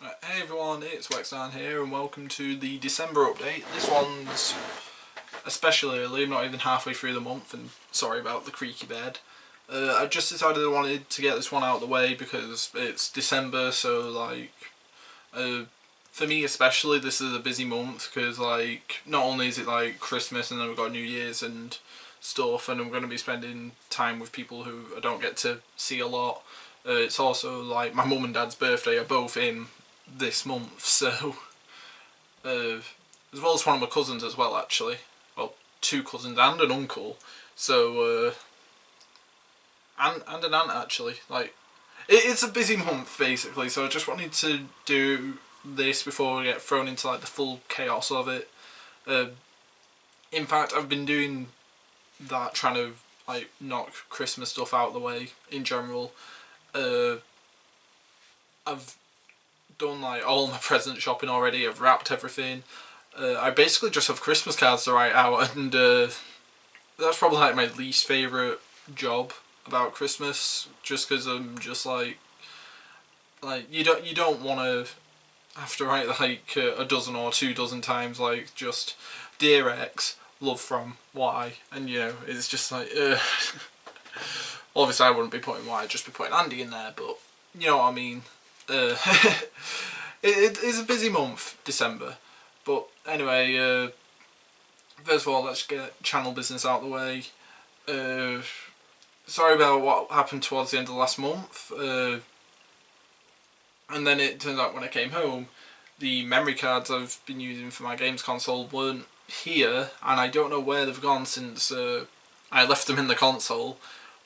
Hey everyone, it's Wexdarn here and welcome to the December update. This one's especially early, I'm not even halfway through the month, and sorry about the creaky bed. I just decided I wanted to get this one out of the way because it's December, so for me especially this is a busy month because not only is it Christmas and then we've got New Year's and stuff, and I'm going to be spending time with people who I don't get to see a lot. It's also my mum and dad's birthday are both in this month, so as well as one of my cousins as well, actually. Well, two cousins and an uncle. So and an aunt actually. It's a busy month basically. So I just wanted to do this before we get thrown into the full chaos of it. In fact, I've been doing that, trying to knock Christmas stuff out of the way in general. I've done all my present shopping already. I've wrapped everything. I basically just have Christmas cards to write out, and that's probably my least favourite job about Christmas, just because I'm just you don't want to have to write a dozen or 2 dozen times just Dear X, love from Y, and it's just obviously I wouldn't be putting Y, I'd just be putting Andy in there, but you know what I mean. It is a busy month, December. But anyway, first of all, let's get channel business out of the way. Sorry about what happened towards the end of last month. And then it turns out when I came home, the memory cards I've been using for my games console weren't here, and I don't know where they've gone since I left them in the console.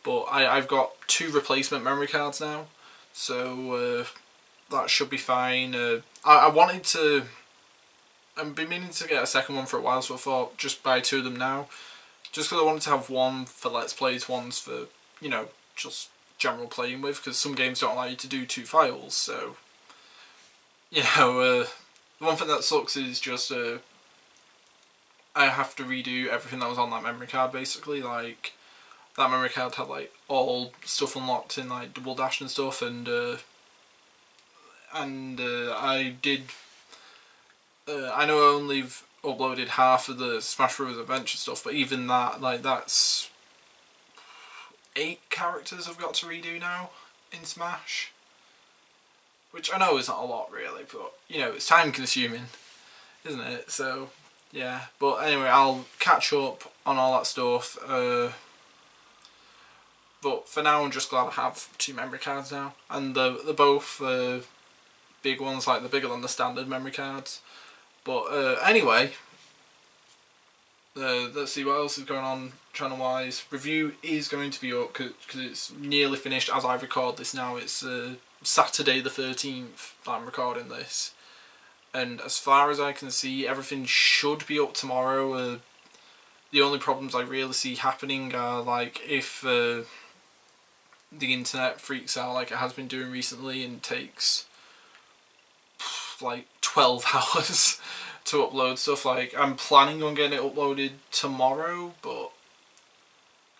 But I've got 2 replacement memory cards now, so that should be fine. I wanted to... I've been meaning to get a second one for a while, so I thought just buy 2 of them now. Just because I wanted to have one for Let's Plays, one's for, just general playing with, because some games don't allow you to do 2 files, so... the one thing that sucks is just I have to redo everything that was on that memory card, basically. That memory card had all stuff unlocked in Double Dash and stuff, and I did. I know I only uploaded half of the Smash Bros. Adventure stuff, but even that, that's 8 characters I've got to redo now in Smash, which I know is not a lot really, but it's time consuming, isn't it? So yeah, but anyway, I'll catch up on all that stuff. But for now, I'm just glad I have 2 memory cards now, and they're both big ones, they're bigger than the standard memory cards. But anyway, let's see what else is going on channel wise. Review is going to be up because it's nearly finished as I record this now. It's Saturday the 13th that I'm recording this, and as far as I can see, everything should be up tomorrow. The only problems I really see happening are if the internet freaks out like it has been doing recently and takes 12 hours to upload stuff. I'm planning on getting it uploaded tomorrow, but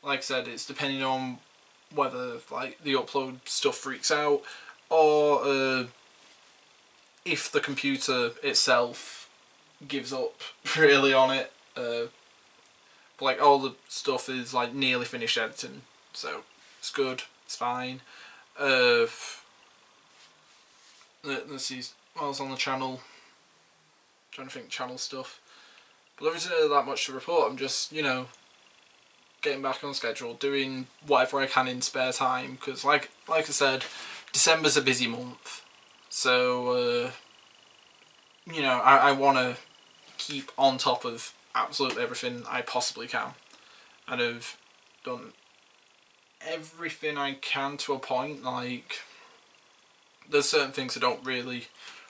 like I said, it's depending on whether the upload stuff freaks out, or if the computer itself gives up really on it. But all the stuff is nearly finished editing, so it's good, it's fine. Let's see what else on the channel. I'm trying to think channel stuff, but there isn't that much to report. I'm just getting back on schedule, doing whatever I can in spare time, because like I said, December's a busy month, so I want to keep on top of absolutely everything I possibly can, and I've done everything I can to a point. There's certain things I don't really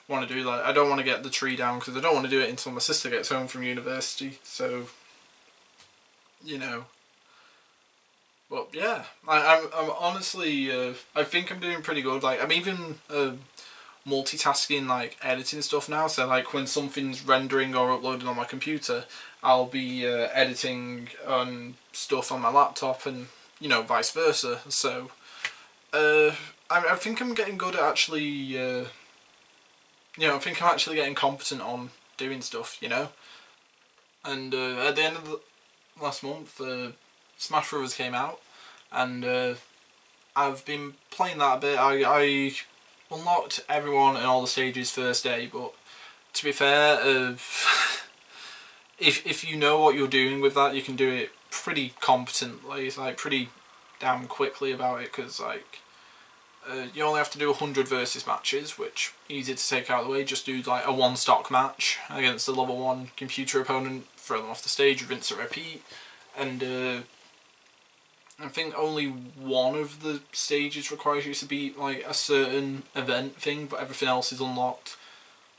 want to do. I don't want to get the tree down because I don't want to do it until my sister gets home from university, so but yeah, I'm honestly I think I'm doing pretty good. I'm even multitasking editing stuff now, so when something's rendering or uploading on my computer, I'll be editing on stuff on my laptop, and vice versa. So I think I'm getting good at actually you know, I think I'm actually getting competent on doing stuff, you know. And at the end of the last month, Smash Bros came out, and I've been playing that a bit. I unlocked everyone in all the stages first day, but to be fair, if you know what you're doing with that, you can do it pretty competently, like pretty damn quickly about it, because like you only have to do 100 versus matches, which easy to take out of the way. Just do like a one stock match against a level 1 computer opponent, throw them off the stage, rinse and repeat. And I think only one of the stages requires you to beat like a certain event thing, but everything else is unlocked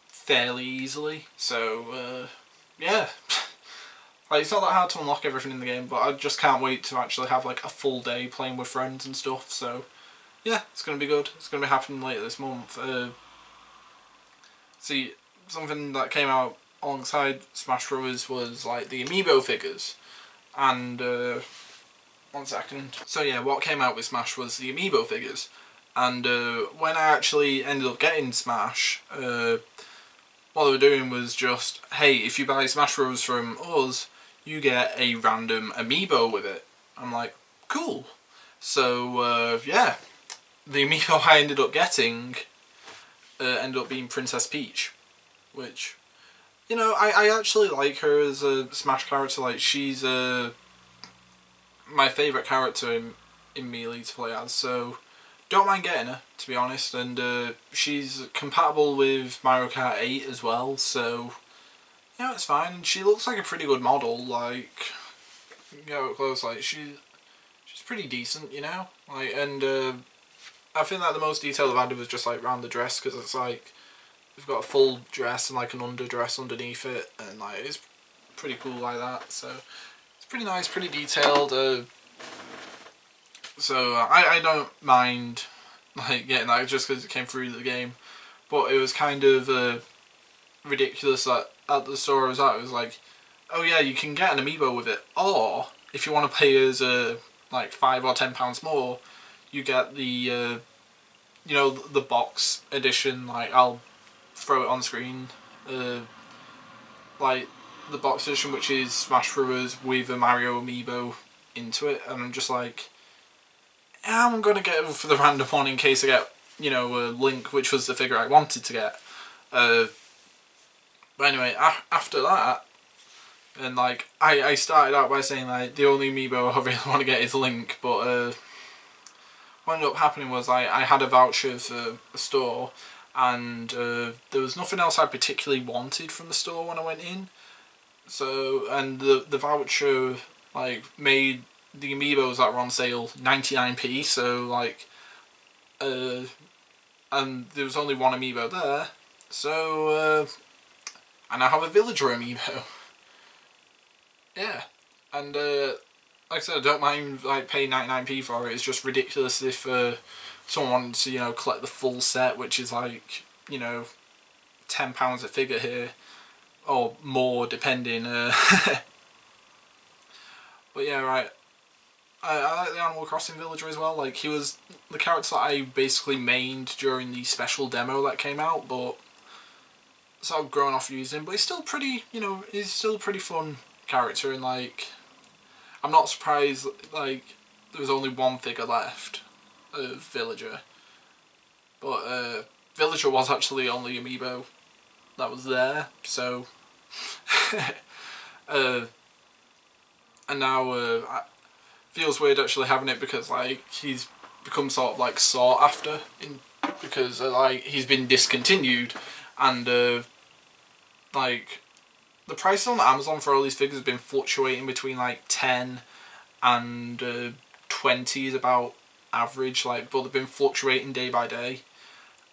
fairly easily. So yeah, like it's not that hard to unlock everything in the game, but I just can't wait to actually have like a full day playing with friends and stuff. So yeah, it's gonna be good. It's gonna be happening later this month. See, something that came out alongside Smash Bros was like the Amiibo figures, and 1 second. So yeah, what came out with Smash was the Amiibo figures, and when I actually ended up getting Smash, what they were doing was just, hey, if you buy Smash Bros from us, you get a random Amiibo with it. I'm like, cool. So yeah, the Amiibo I ended up getting ended up being Princess Peach, which, you know, I actually like her as a Smash character. Like, she's my favourite character in Melee to play as, so don't mind getting her, to be honest. And she's compatible with Mario Kart 8 as well, so yeah, it's fine. She looks like a pretty good model. Like, you can go up close, like she's pretty decent, you know. Like, and I think that the most detail I've added was just like around the dress, because it's like we've got a full dress and like an underdress underneath it, and like it's pretty cool like that. So it's pretty nice, pretty detailed. So I don't mind like getting that just because it came through the game, but it was kind of ridiculous that at the store I was at, it was like, oh yeah, you can get an Amiibo with it, or if you want to pay us like £5 or £10 more, you get the you know, the box edition. Like, I'll throw it on screen, like the box edition, which is Smash Bros with a Mario Amiibo into it, and I'm just like, yeah, I'm gonna get it for the random one in case I get, you know, a Link, which was the figure I wanted to get. But anyway, after that, and like I started out by saying like the only Amiibo I really want to get is Link, but what ended up happening was I had a voucher for the store, and there was nothing else I particularly wanted from the store when I went in. So, and the voucher like made the Amiibos that were on sale 99p, so like and there was only one Amiibo there, so and I have a Villager Amiibo. Yeah, and like I said, I don't mind like paying 99p for it. It's just ridiculous if someone wanted to, you know, collect the full set, which is like, you know, £10 a figure here, or more depending. But yeah, right. I like the Animal Crossing Villager as well. Like, he was the character that I basically mained during the special demo that came out, but sort of grown off using him. But he's still pretty, you know, he's still a pretty fun character, and like, I'm not surprised like there was only one figure left of Villager, but Villager was actually the only Amiibo that was there, so and now it feels weird actually having it, because like he's become sort of like sought after because like he's been discontinued, and like the prices on Amazon for all these figures have been fluctuating between like 10 and 20 is about average, like, but they've been fluctuating day by day.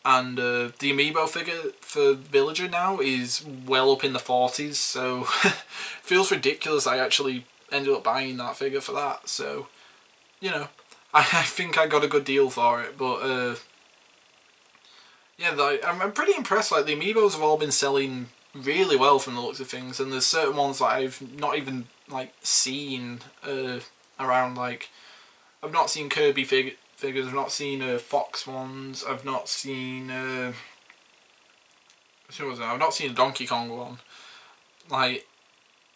And the Amiibo figure for Villager now is well up in the 40s, so it feels ridiculous I actually ended up buying that figure for that. So, you know, I think I got a good deal for it, but yeah, like, I'm pretty impressed. Like, the Amiibos have all been selling really well from the looks of things, and there's certain ones that I've not even like seen around. Like, I've not seen Kirby figures, I've not seen Fox ones, I've not seen who was it? I've not seen a Donkey Kong one. Like,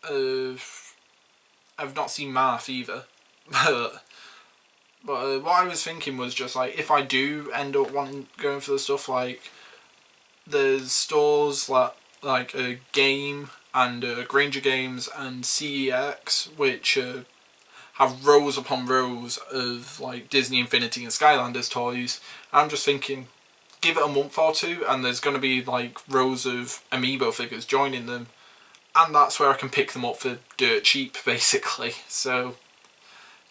I've not seen Marth either. But what I was thinking was just like, if I do end up going for the stuff, like there's stores like a Game and Granger Games and CEX, which have rows upon rows of like Disney Infinity and Skylanders toys. I'm just thinking, give it a month or two, and there's going to be like rows of Amiibo figures joining them, and that's where I can pick them up for dirt cheap, basically. So,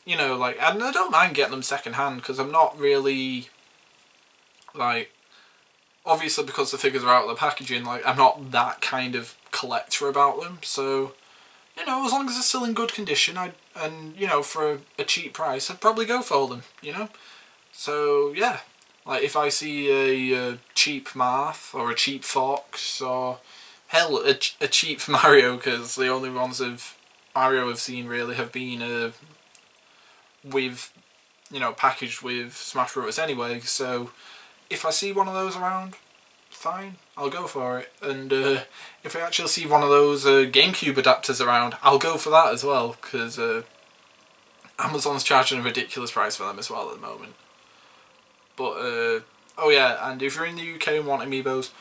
you know, like, and I don't mind getting them second hand because I'm not really like, obviously because the figures are out of the packaging, like I'm not that kind of collector about them. So, you know, as long as they're still in good condition, and you know, for a cheap price, I'd probably go for them. You know, so yeah, like if I see a cheap Marth or a cheap Fox or hell a cheap Mario, because the only ones of Mario I've seen really have been with, you know, packaged with Smash Bros. Anyway. So if I see one of those around, fine, I'll go for it. And if I actually see one of those GameCube adapters around, I'll go for that as well, because Amazon's charging a ridiculous price for them as well at the moment. But oh yeah, and if you're in the UK and want Amiibos,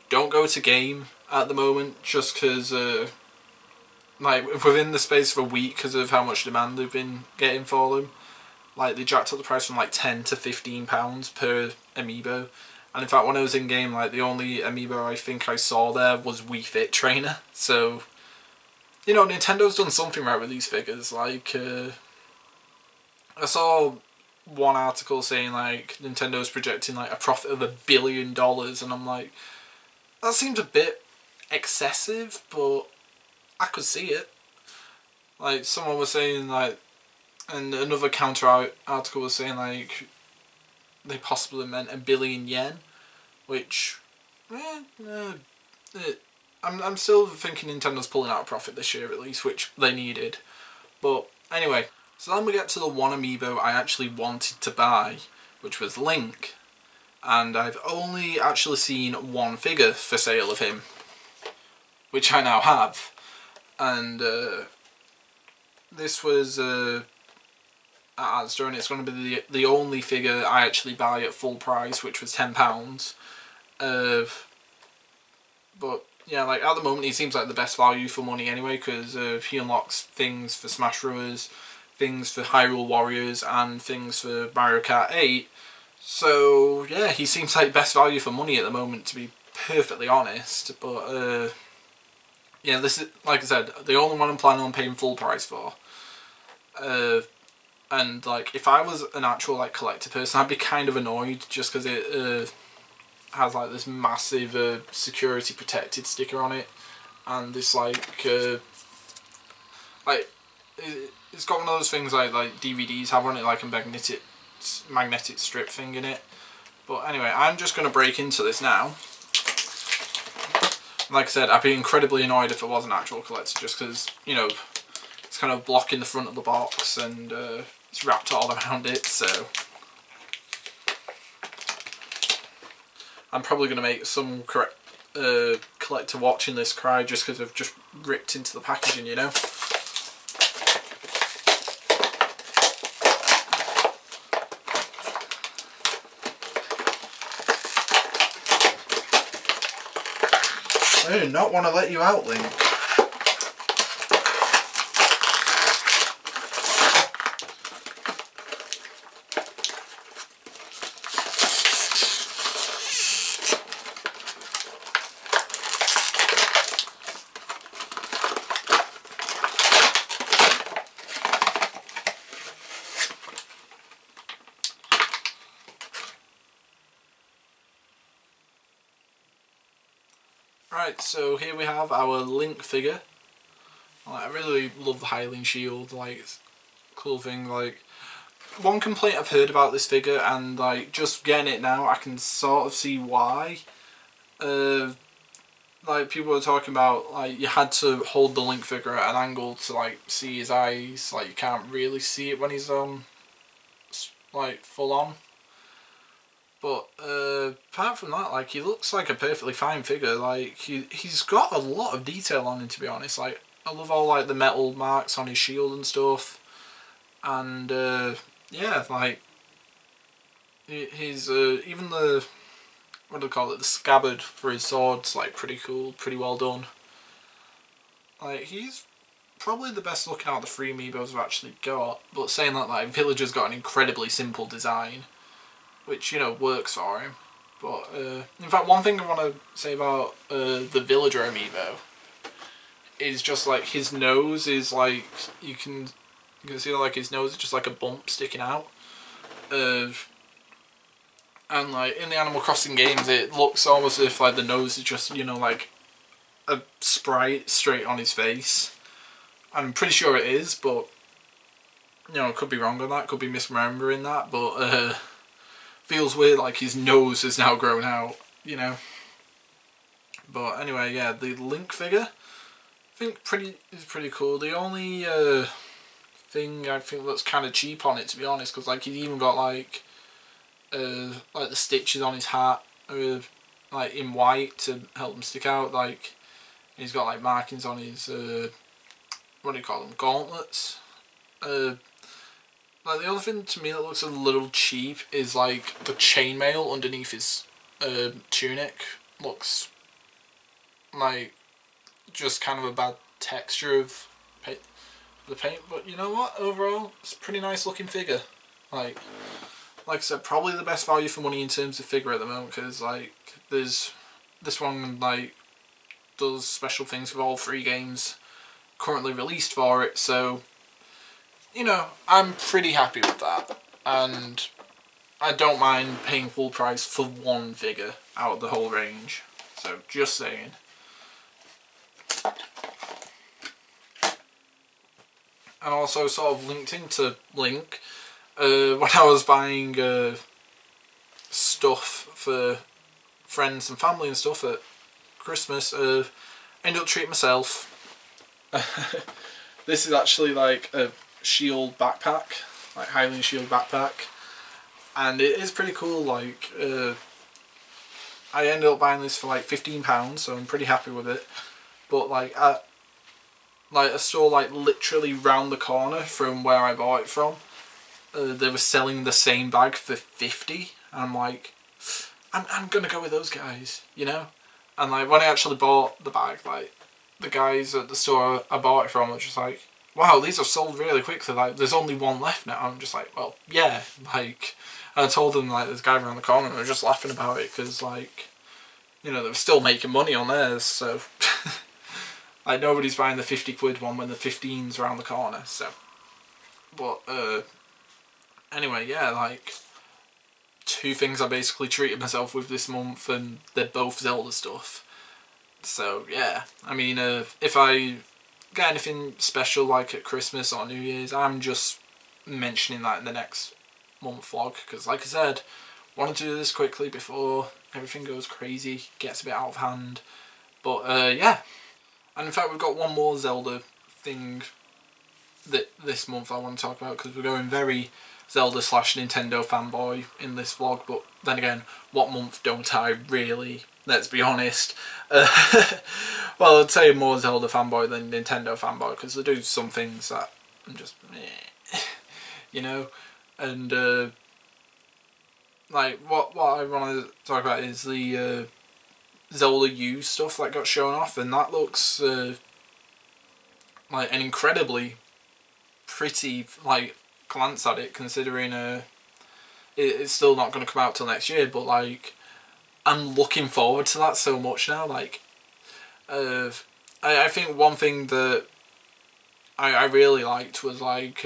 don't go to Game at the moment, just because like within the space of a week, because of how much demand they've been getting for them, like they jacked up the price from like £10 to £15 per Amiibo. And in fact, when I was in Game, like the only Amiibo I think I saw there was Wii Fit Trainer. So, you know, Nintendo's done something right with these figures. Like, I saw one article saying like Nintendo's projecting like a profit of $1 billion, and I'm like, that seems a bit excessive, but I could see it. Like, someone was saying like, and another counter article was saying like they possibly meant $1 billion yen, which I'm still thinking Nintendo's pulling out a profit this year at least, which they needed. But anyway, so then we get to the one Amiibo I actually wanted to buy, which was Link, and I've only actually seen one figure for sale of him, which I now have, and this was at Asda, and it's going to be the only figure I actually buy at full price, which was £10. But yeah, like at the moment he seems like the best value for money anyway, because he unlocks things for Smash Bros, things for Hyrule Warriors, and things for Mario Kart 8. So yeah, he seems like best value for money at the moment, to be perfectly honest. But yeah, this is, like I said, the only one I'm planning on paying full price for. And like, if I was an actual like collector person, I'd be kind of annoyed just because it has like this massive security protected sticker on it, and this like it's got one of those things like DVDs have on it, like a magnetic strip thing in it. But anyway, I'm just going to break into this now. Like I said, I'd be incredibly annoyed if it was an actual collector, just because, you know, it's kind of blocking the front of the box, and it's wrapped all around it, so I'm probably going to make some collector watching this cry, just because I've just ripped into the packaging, you know. I do not want to let you out, Link. Right, so here we have our Link figure. I really love the Hylian shield, like, it's a cool thing. Like, one complaint I've heard about this figure, and like just getting it now, I can sort of see why. Like, people were talking about like you had to hold the Link figure at an angle to like see his eyes. Like, you can't really see it when he's like full on. But apart from that, like, he looks like a perfectly fine figure. Like, he's got a lot of detail on him, to be honest. Like, I love all, like, the metal marks on his shield and stuff. And yeah, like, he's even the, what do they call it, the scabbard for his sword's like pretty cool, pretty well done. Like, he's probably the best looking out of the 3 Amiibos I've actually got. But saying that, like, Villager's got an incredibly simple design, which, you know, works for him. But in fact, one thing I want to say about the Villager Amiibo is just like his nose is like, you can see like his nose is just like a bump sticking out. And like in the Animal Crossing games, it looks almost as if like the nose is just, you know, like a sprite straight on his face. I'm pretty sure it is, but you know, could be wrong on that, could be misremembering that, but feels weird like his nose has now grown out, you know. But anyway, yeah, the Link figure I think is pretty cool. The only thing I think that's kind of cheap on it, to be honest, because like he's even got like the stitches on his hat like in white to help him stick out. Like he's got like markings on his what do you call them, gauntlets. Like the other thing to me that looks a little cheap is like the chainmail underneath his tunic. Looks like just kind of a bad texture of the paint, but you know what, overall it's a pretty nice looking figure. Like I said, probably the best value for money in terms of figure at the moment, because like there's this one like does special things with all 3 games currently released for it, so you know, I'm pretty happy with that, and I don't mind paying full price for one figure out of the whole range. So just saying. And also sort of linked into Link, when I was buying stuff for friends and family and stuff at Christmas, I ended up treating myself. This is actually like a shield backpack, like Highland shield backpack, and it is pretty cool. Like I ended up buying this for like £15, so I'm pretty happy with it. But like at a store like literally round the corner from where I bought it from, they were selling the same bag for 50, and I'm like, I'm gonna go with those guys, you know. And like when I actually bought the bag, like the guys at the store I bought it from were just like, wow, these are sold really quickly, like there's only one left now. I'm just like, well, yeah, like, and I told them like this guy around the corner, and they were just laughing about it, because like, you know, they were still making money on theirs, so like nobody's buying the 50 quid one when the 15's around the corner. So but anyway, yeah, like 2 things I basically treated myself with this month, and they're both Zelda stuff. So yeah, I mean, if I get anything special like at Christmas or New Year's, I'm just mentioning that in the next month vlog, because like I said, wanted to do this quickly before everything goes crazy, gets a bit out of hand. But yeah, and in fact we've got one more Zelda thing that this month I want to talk about, because we're going very Zelda / Nintendo fanboy in this vlog. But then again, what month don't I really? Let's be honest. Well, I'd say more Zelda fanboy than Nintendo fanboy, because they do some things that I'm just you know. And like what I want to talk about is the Zelda U stuff that got shown off, and that looks like an incredibly pretty like glance at it, considering it's still not going to come out till next year. But like, I'm looking forward to that so much now. Like, I think one thing that I really liked was like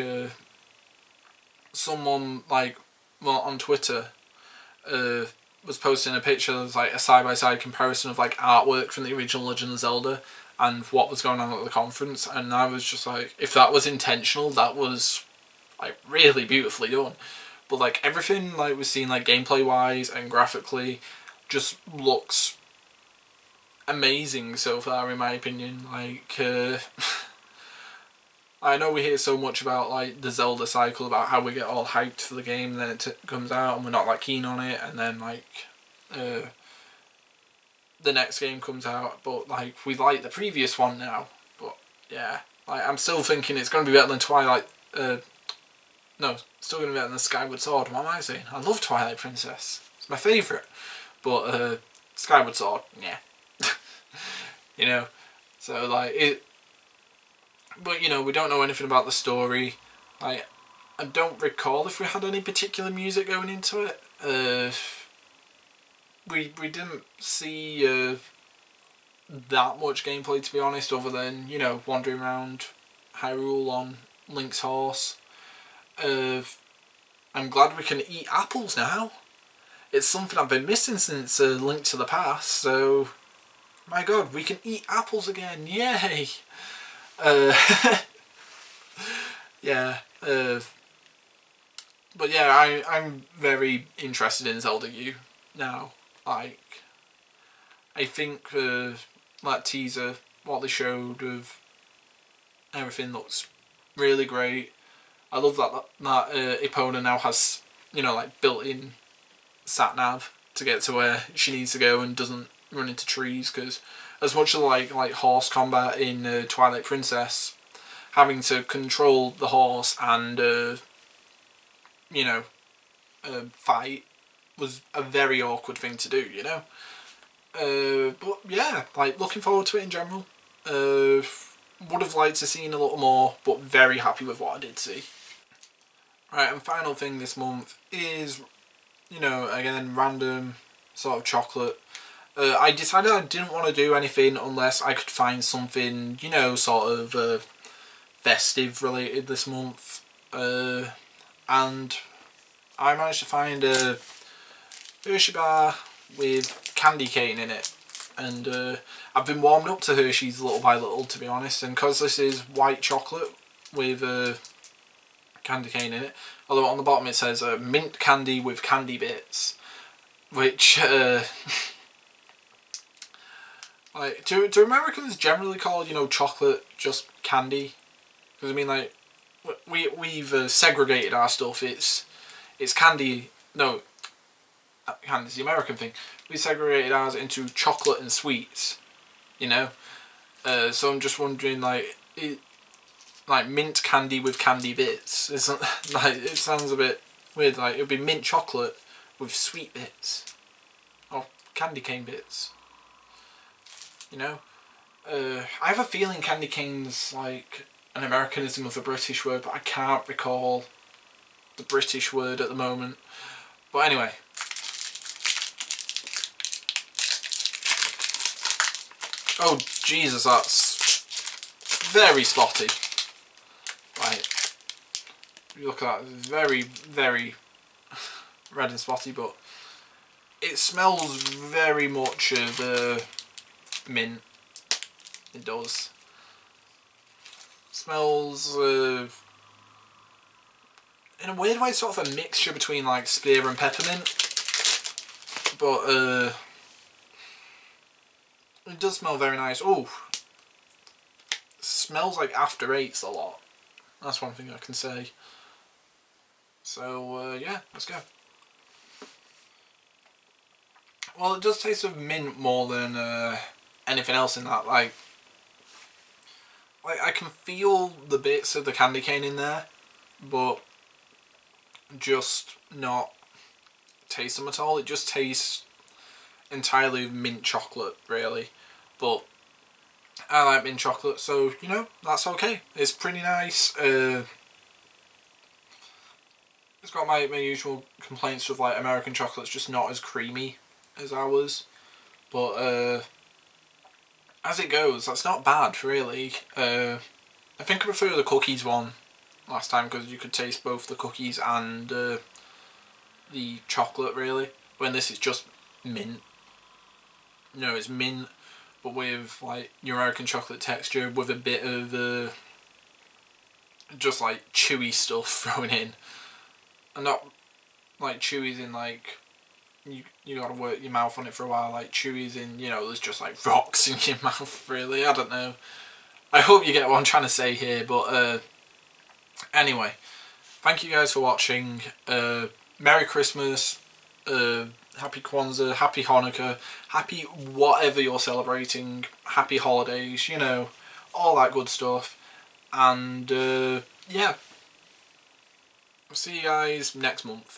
someone like, well, on Twitter was posting a picture of like a side-by-side comparison of like artwork from the original Legend of Zelda and what was going on at the conference, and I was just like, if that was intentional, that was like really beautifully done. But like everything like we've seen, like gameplay wise and graphically, just looks amazing so far in my opinion. Like I know we hear so much about like the Zelda cycle, about how we get all hyped for the game, and then it comes out and we're not like keen on it, and then like the next game comes out, but like we like the previous one now. But yeah, like I'm still thinking it's going to be better than Twilight. No, still going to be better than Skyward Sword. What am I saying? I love Twilight Princess. It's my favourite. But Skyward Sword, yeah. You know, so like it. But you know, we don't know anything about the story. Like, I don't recall if we had any particular music going into it. We didn't see that much gameplay, to be honest, other than, you know, wandering around Hyrule on Link's horse. I'm glad we can eat apples now. It's something I've been missing since Link to the Past, so my god, we can eat apples again, yay! Yeah, but yeah, I'm very interested in Zelda U now. Like, I think that teaser, what they showed of everything looks really great. I love that Epona now has, you know, like built-in sat nav to get to where she needs to go and doesn't run into trees. Because as much as like horse combat in Twilight Princess, having to control the horse and you know, fight was a very awkward thing to do. You know. But yeah, like looking forward to it in general. Would have liked to seen a little more, but very happy with what I did see. Right, and final thing this month is, you know, again, random sort of chocolate. I decided I didn't want to do anything unless I could find something, you know, sort of festive related this month. And I managed to find a Hershey bar with candy cane in it. And I've been warmed up to Hershey's little by little, to be honest. And because this is white chocolate with candy cane in it, although on the bottom it says mint candy with candy bits, which like do Americans generally call, you know, chocolate just candy? Because I mean, like, we've segregated our stuff. It's candy. No, candy's the American thing. We segregated ours into chocolate and sweets. You know, so I'm just wondering, like, like mint candy with candy bits. It's not, like, it sounds a bit weird. Like, it would be mint chocolate with sweet bits, or candy cane bits. You know, I have a feeling candy cane's like an Americanism of a British word, but I can't recall the British word at the moment. But anyway. Oh Jesus, that's very spotty. Right. You look at that, it's very, very red and spotty, but it smells very much of mint. It does. It smells in a weird way sort of a mixture between like spear and peppermint. But it does smell very nice. Oh, it smells like After Eights a lot. That's one thing I can say. So yeah, let's go. Well, it does taste of mint more than anything else in that. Like I can feel the bits of the candy cane in there, but just not taste them at all. It just tastes entirely of mint chocolate, really. But I like mint chocolate, so, you know, that's okay. It's pretty nice. It's got my usual complaints with, like, American chocolate's just not as creamy as ours. But as it goes, that's not bad, really. I think I prefer the cookies one last time, because you could taste both the cookies and the chocolate, really. When this is just mint. No, it's mint, but with like your American chocolate texture, with a bit of just like chewy stuff thrown in, and not like chewy's in like you gotta work your mouth on it for a while. Like chewy's in, you know, there's just like rocks in your mouth. Really, I don't know. I hope you get what I'm trying to say here, but anyway, thank you guys for watching. Merry Christmas, Happy Kwanzaa, Happy Hanukkah, Happy whatever you're celebrating, Happy Holidays, you know, all that good stuff. And yeah, I'll see you guys next month.